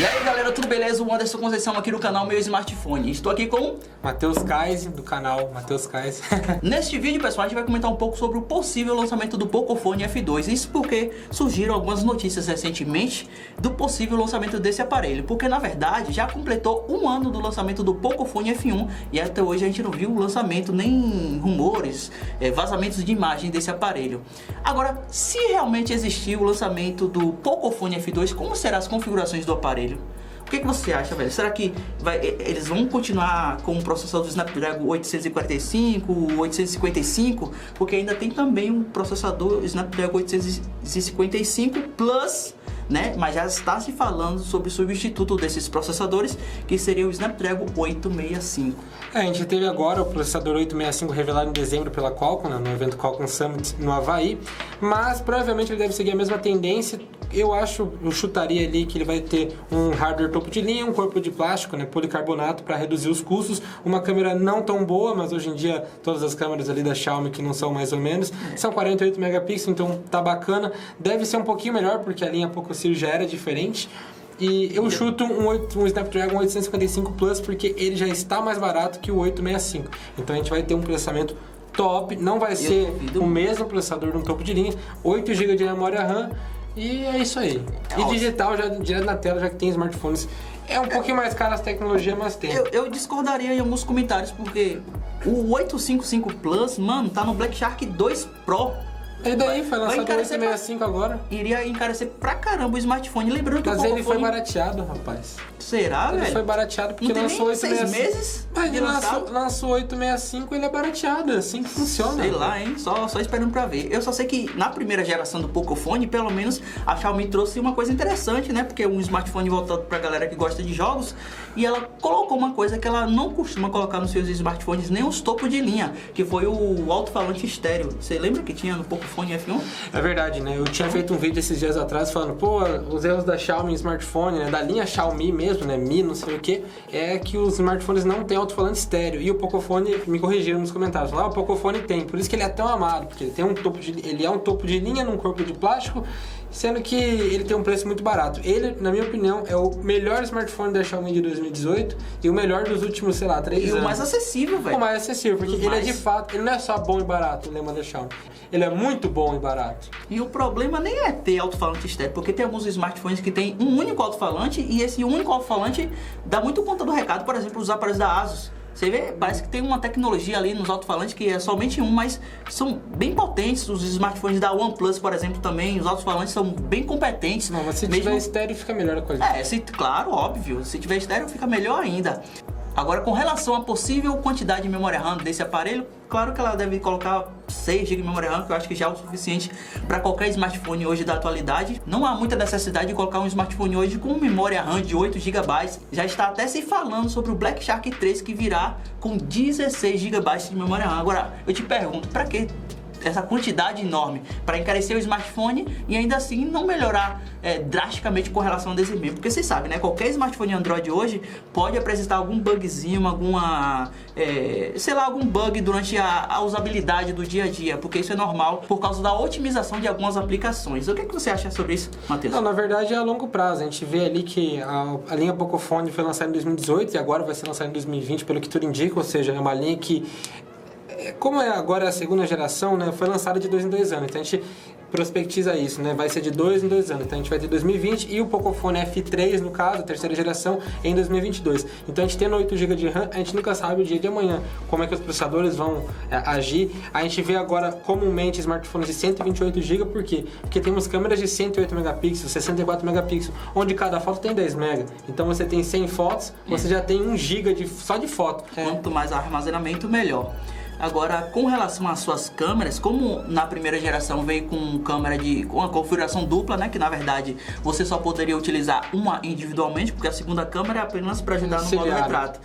E aí galera, tudo beleza? O Anderson Conceição aqui no canal Meu Smartphone. Estou aqui com Matheus Kais, do canal Matheus Kais. Neste vídeo, pessoal, a gente vai comentar um pouco sobre o possível lançamento do Pocophone F2. Isso porque surgiram algumas notícias recentemente do possível lançamento desse aparelho. Porque na verdade já completou um ano do lançamento do Pocophone F1 e até hoje a gente não viu o lançamento, nem rumores, vazamentos de imagem desse aparelho. Agora, se realmente existir o lançamento do Pocophone F2, como serão as configurações do aparelho? O que você acha, velho? Será que eles vão continuar com o processador do Snapdragon 845, 855? Porque ainda tem também um processador Snapdragon 855 Plus, né? Mas já está se falando sobre o substituto desses processadores, que seria o Snapdragon 865. A gente teve agora o processador 865 revelado em dezembro pela Qualcomm, né, no evento Qualcomm Summit no Havaí, mas provavelmente ele deve seguir a mesma tendência. Eu chutaria ali que ele vai ter um hardware topo de linha, um corpo de plástico, né, policarbonato, para reduzir os custos, uma câmera não tão boa, mas hoje em dia todas as câmeras ali da Xiaomi, que não são mais ou menos, são 48 megapixels, então tá bacana. Deve ser um pouquinho melhor, porque a linha PocoSeries já era diferente. E eu chuto um Snapdragon 855 Plus, porque ele já está mais barato que o 865. Então a gente vai ter um processamento top, não vai ser o mesmo processador no topo de linha, 8 GB de memória RAM, e é isso aí. E digital já direto na tela, já que tem smartphones. É um pouquinho mais caro essa tecnologia, mas tem. Eu discordaria em alguns comentários, porque o 855 Plus, mano, tá no Black Shark 2 Pro. E daí, foi lançado o 865 agora. Iria encarecer pra caramba o smartphone. Lembrando que mas ele foi barateado, rapaz. Será, velho? Ele foi barateado porque lançou 865. 6 meses? Mas ele lançou 865, ele é barateado, é assim que funciona. Sei lá, hein? Só esperando pra ver. Eu só sei que na primeira geração do Pocophone, pelo menos a Xiaomi trouxe uma coisa interessante, né? Porque é um smartphone voltado pra galera que gosta de jogos. E ela colocou uma coisa que ela não costuma colocar nos seus smartphones, nem os topos de linha, que foi o alto-falante estéreo. Você lembra que tinha no Pocophone F1? É verdade, né? Eu tinha feito um vídeo esses dias atrás falando, pô, os erros da Xiaomi em smartphone, né? Da linha Xiaomi mesmo, né? Mi, não sei o que, é que os smartphones não têm alto-falante estéreo. E o Pocophone, me corrigiram nos comentários, falaram, o Pocophone tem, por isso que ele é tão amado, porque ele tem ele é um topo de linha num corpo de plástico, sendo que ele tem um preço muito barato. Ele, na minha opinião, é o melhor smartphone da Xiaomi de 2018 e o melhor dos últimos, sei lá, 3 anos. E o mais acessível, velho. O mais acessível, porque ele é de fato, ele não é só bom e barato, o lema da Xiaomi. Ele é muito bom e barato. E o problema nem é ter alto-falante estéreo, porque tem alguns smartphones que tem um único alto-falante e esse único alto-falante dá muito conta do recado. Por exemplo, os aparelhos da Asus. Você vê, parece que tem uma tecnologia ali nos alto-falantes que é somente um, mas são bem potentes. Os smartphones da OnePlus, por exemplo, também, os alto-falantes são bem competentes. Não, mas se tiver estéreo fica melhor a qualidade. Claro, óbvio. Se tiver estéreo fica melhor ainda. Agora, com relação à possível quantidade de memória RAM desse aparelho, claro que ela deve colocar 6 GB de memória RAM, que eu acho que já é o suficiente para qualquer smartphone hoje da atualidade. Não há muita necessidade de colocar um smartphone hoje com memória RAM de 8 GB. Já está até se falando sobre o Black Shark 3 que virá com 16 GB de memória RAM. Agora, eu te pergunto, para que essa quantidade enorme? Para encarecer o smartphone e ainda assim não melhorar drasticamente com relação ao desempenho, porque vocês sabem, né? Qualquer smartphone Android hoje pode apresentar algum bugzinho, algum bug durante a usabilidade do dia a dia, porque isso é normal por causa da otimização de algumas aplicações. O que você acha sobre isso, Matheus? Não, na verdade é a longo prazo. A gente vê ali que a linha Pocophone foi lançada em 2018 e agora vai ser lançada em 2020, pelo que tudo indica, ou seja, é uma linha que, como agora é a segunda geração, né, foi lançada de 2 em 2 anos, então a gente prospectiza isso, né, vai ser de 2 em 2 anos, então a gente vai ter 2020 e o Pocophone F3, no caso, a terceira geração, em 2022. Então a gente tendo 8 GB de RAM, a gente nunca sabe o dia de amanhã, como é que os processadores vão agir. A gente vê agora comumente smartphones de 128 GB, por quê? Porque temos câmeras de 108 megapixels, 64 megapixels, onde cada foto tem 10 MB. Então você tem 100 fotos, você já tem 1 GB só de foto. Quanto mais armazenamento, melhor. Agora, com relação às suas câmeras, como na primeira geração veio com câmera com uma configuração dupla, né, que na verdade você só poderia utilizar uma individualmente, porque a segunda câmera é apenas para ajudar no modo retrato.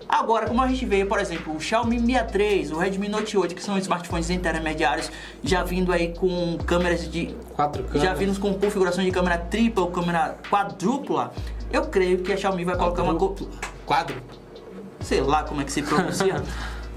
Agora, como a gente vê, por exemplo, o Xiaomi Mi A3, o Redmi Note 8, que são smartphones intermediários, já vindo aí com câmeras de 4 câmeras, já vindo com configuração de câmera tripla ou câmera quadrupla, eu creio que a Xiaomi vai colocar uma quadro, sei lá como é que se pronuncia.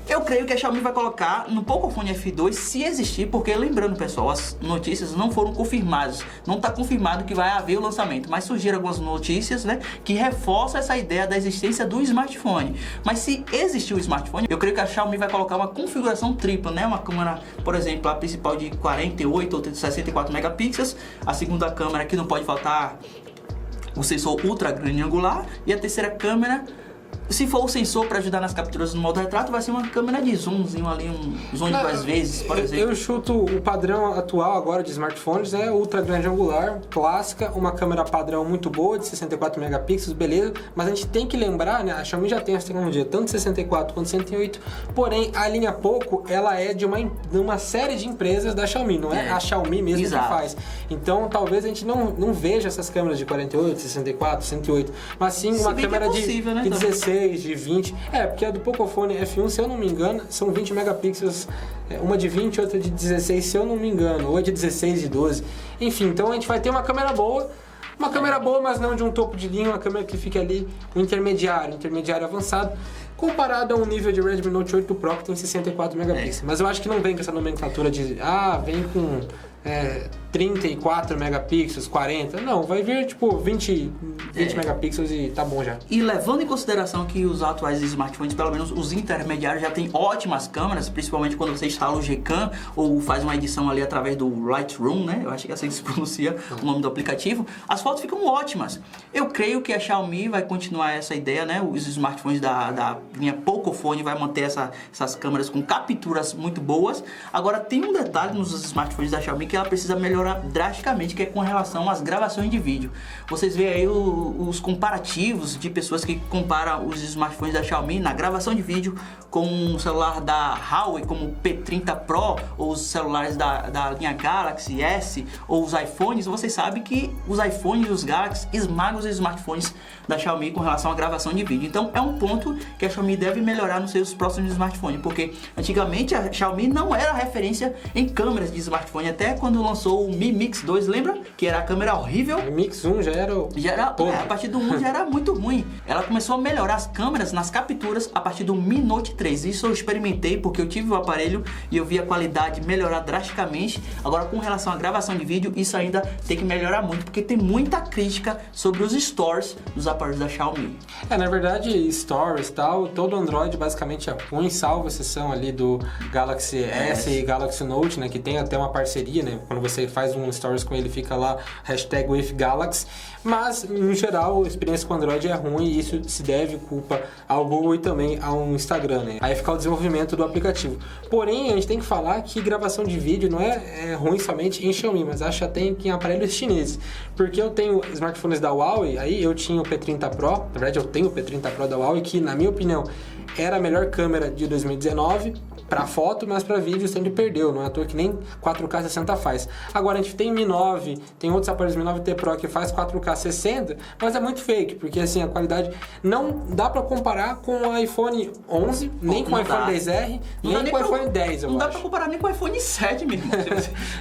Eu creio que a Xiaomi vai colocar no Pocophone F2 se existir, porque lembrando, pessoal, as notícias não foram confirmadas. Não está confirmado que vai haver o lançamento, mas surgiram algumas notícias, né, que reforçam essa ideia da existência do smartphone. Mas se existir o smartphone, eu creio que a Xiaomi vai colocar uma configuração tripla, né, uma câmera, por exemplo, a principal de 48 ou 64 megapixels, a segunda câmera que não pode faltar o sensor ultra grande angular e a terceira câmera, se for o sensor para ajudar nas capturas no modo retrato, vai ser uma câmera de zoomzinho ali, um zoom de 2 vezes, por exemplo. Eu chuto o padrão atual agora de smartphones é ultra grande angular, clássica, uma câmera padrão muito boa de 64 megapixels, beleza, mas a gente tem que lembrar, né, a Xiaomi já tem essa tecnologia tanto de 64 quanto de 108, porém a linha Poco, ela é de uma série de empresas da Xiaomi, não é a Xiaomi mesmo que faz. Então talvez a gente não veja essas câmeras de 48, 64, 108, mas sim uma câmera possível, de 16, de 20. Porque a do Pocophone F1, se eu não me engano, são 20 megapixels, uma de 20, outra de 16, se eu não me engano, ou é de 16 e 12. Enfim, então a gente vai ter uma câmera boa, mas não de um topo de linha, uma câmera que fica ali no intermediário avançado, comparado a um nível de Redmi Note 8 Pro que tem 64 megapixels. Mas eu acho que não vem com essa nomenclatura de, vem com 34 megapixels, 40. Não, vai vir tipo 20 megapixels e tá bom já. E levando em consideração que os atuais smartphones, pelo menos os intermediários, já tem ótimas câmeras, principalmente quando você instala o Gcam ou faz uma edição ali através do Lightroom, né? Eu acho que é assim que se pronuncia o nome do aplicativo. As fotos ficam ótimas. Eu creio que a Xiaomi vai continuar essa ideia, né? Os smartphones da linha Pocophone vai manter essas câmeras com capturas muito boas. Agora tem um detalhe nos smartphones da Xiaomi que ela precisa melhorar drasticamente, que é com relação às gravações de vídeo. Vocês veem aí os comparativos de pessoas que comparam os smartphones da Xiaomi na gravação de vídeo com um celular da Huawei como o P30 Pro ou os celulares da linha Galaxy S ou os iPhones. Vocês sabem que os iPhones e os Galaxy esmagam os smartphones da Xiaomi com relação à gravação de vídeo. Então é um ponto que a Xiaomi deve melhorar nos seus próximos smartphones, porque antigamente a Xiaomi não era referência em câmeras de smartphone, até quando lançou o Mi Mix 2, lembra? Que era a câmera horrível. O Mix 1 já era a partir do 1 já era muito ruim. Ela começou a melhorar as câmeras nas capturas a partir do Mi Note 3. Isso eu experimentei porque eu tive o aparelho e eu vi a qualidade melhorar drasticamente. Agora, com relação à gravação de vídeo, isso ainda tem que melhorar muito, porque tem muita crítica sobre os stores dos aparelhos da Xiaomi. Na verdade, stores e tal, todo Android basicamente é ruim, salvo a exceção ali do Galaxy S e Galaxy Note, né, que tem até uma parceria, né, quando você faz um stories com ele, fica lá #WithGalaxy, mas no geral a experiência com Android é ruim e isso se deve culpa ao Google e também ao Instagram, né? Aí fica o desenvolvimento do aplicativo. Porém, a gente tem que falar que gravação de vídeo não é ruim somente em Xiaomi, mas acho até em aparelhos chineses, porque eu tenho smartphones da Huawei, aí eu tinha o P30 Pro, na verdade eu tenho o P30 Pro da Huawei, que na minha opinião era a melhor câmera de 2019 para foto, mas para vídeo sempre perdeu, não é à toa que nem 4K 60 faz. Agora a gente tem Mi 9, tem outros aparelhos Mi 9T Pro que faz 4K 60, mas é muito fake, porque assim a qualidade não dá para comparar com o iPhone 11, nem com o iPhone XR, nem com o iPhone 10, eu acho. Não dá para comparar nem com o iPhone 7, meu irmão.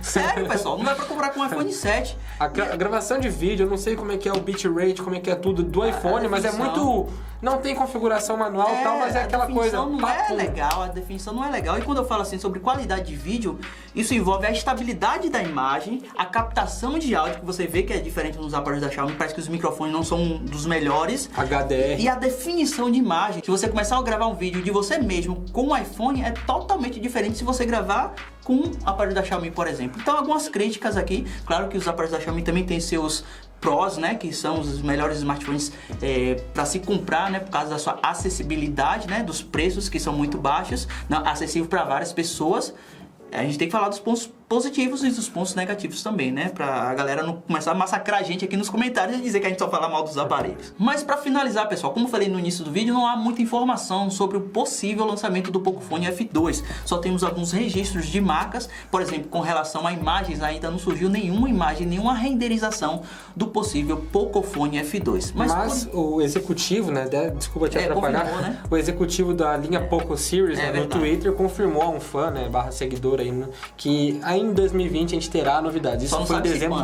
Sério, pessoal, não dá para comparar com o iPhone 7. A gravação de vídeo, eu não sei como é que é o bitrate, como é que é tudo do iPhone, mas é muito... Não tem configuração manual e tal, mas é aquela coisa... A definição não é legal. E quando eu falo assim sobre qualidade de vídeo, isso envolve a estabilidade da imagem, a captação de áudio, que você vê que é diferente nos aparelhos da Xiaomi, parece que os microfones não são dos melhores. HDR. E a definição de imagem. Se você começar a gravar um vídeo de você mesmo com o iPhone, é totalmente diferente se você gravar com o aparelho da Xiaomi, por exemplo. Então, algumas críticas aqui. Claro que os aparelhos da Xiaomi também têm seus Pros, né, que são os melhores smartphones para se comprar, né, por causa da sua acessibilidade, né, dos preços que são muito baixos, acessível para várias pessoas. A gente tem que falar dos pontos positivos e dos pontos negativos também, né? Pra galera não começar a massacrar a gente aqui nos comentários e dizer que a gente só fala mal dos aparelhos. Mas pra finalizar, pessoal, como eu falei no início do vídeo, não há muita informação sobre o possível lançamento do Pocophone F2. Só temos alguns registros de marcas, por exemplo, com relação a imagens, ainda não surgiu nenhuma imagem, nenhuma renderização do possível Pocophone F2. Mas o executivo, né? Desculpa te atrapalhar, né? O executivo da linha Poco Series no Twitter confirmou a um fã, né? /seguidor aí, que aí em 2020 a gente terá novidades. Isso foi em dezembro.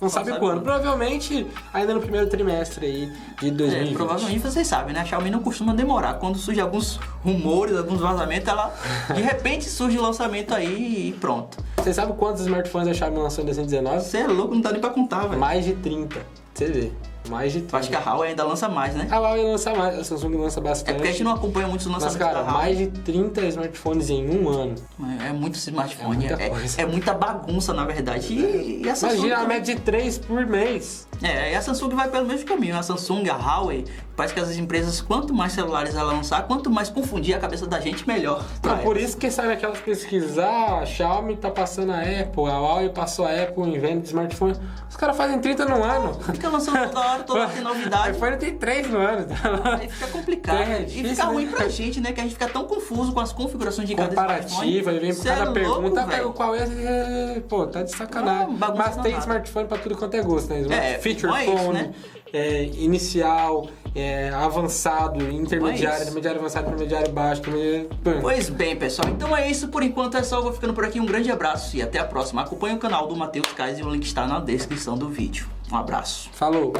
Não sabe quando. Provavelmente ainda no primeiro trimestre aí de 2020. Provavelmente vocês sabem, né? A Xiaomi não costuma demorar. Quando surgem alguns rumores, alguns vazamentos, ela de repente surge o lançamento aí e pronto. Você sabe quantos smartphones a Xiaomi lançou em 2019? Você é louco, não dá nem pra contar, velho. Mais de 30. Você vê. Mais de 30. Acho que a Huawei ainda lança mais, né? A Huawei lança mais, a Samsung lança É bastante. porque a gente não acompanha muitos lançamentos Mas, cara, da Huawei. mais de 30 smartphones em um ano. É muito smartphone, É muita coisa. é muita bagunça, na verdade. E a Samsung Imagina a também. média de 3 por mês. E a Samsung vai pelo mesmo caminho. A Samsung, a Huawei, parece que as empresas, quanto mais celulares ela lançar, quanto mais confundir a cabeça da gente, melhor. Então, por isso que sabe aquelas pesquisas, a Xiaomi tá passando a Apple, a Huawei passou a Apple em venda de smartphone. Os caras fazem 30 no ano. Fica lançando toda hora, toda hora tem novidade. iPhone tem 3 no ano. Aí fica complicado. É E difícil, fica né? ruim pra gente, né? Que a gente fica tão confuso com as configurações de cada Comparativa, e vem por Cê é cada louco, pergunta, velho. pega o qual é, pô, tá de sacanagem. Não, bagunça Mas tem danada. smartphone pra tudo quanto é gosto, né? Feature bom é isso, phone, né? inicial, avançado, intermediário, isso. intermediário avançado, intermediário baixo, intermediário... Pois bem, pessoal, então é isso por enquanto, é só, eu vou ficando por aqui, um grande abraço e até a próxima. Acompanhe o canal do Matheus Kais e o link está na descrição do vídeo. Um abraço. Falou!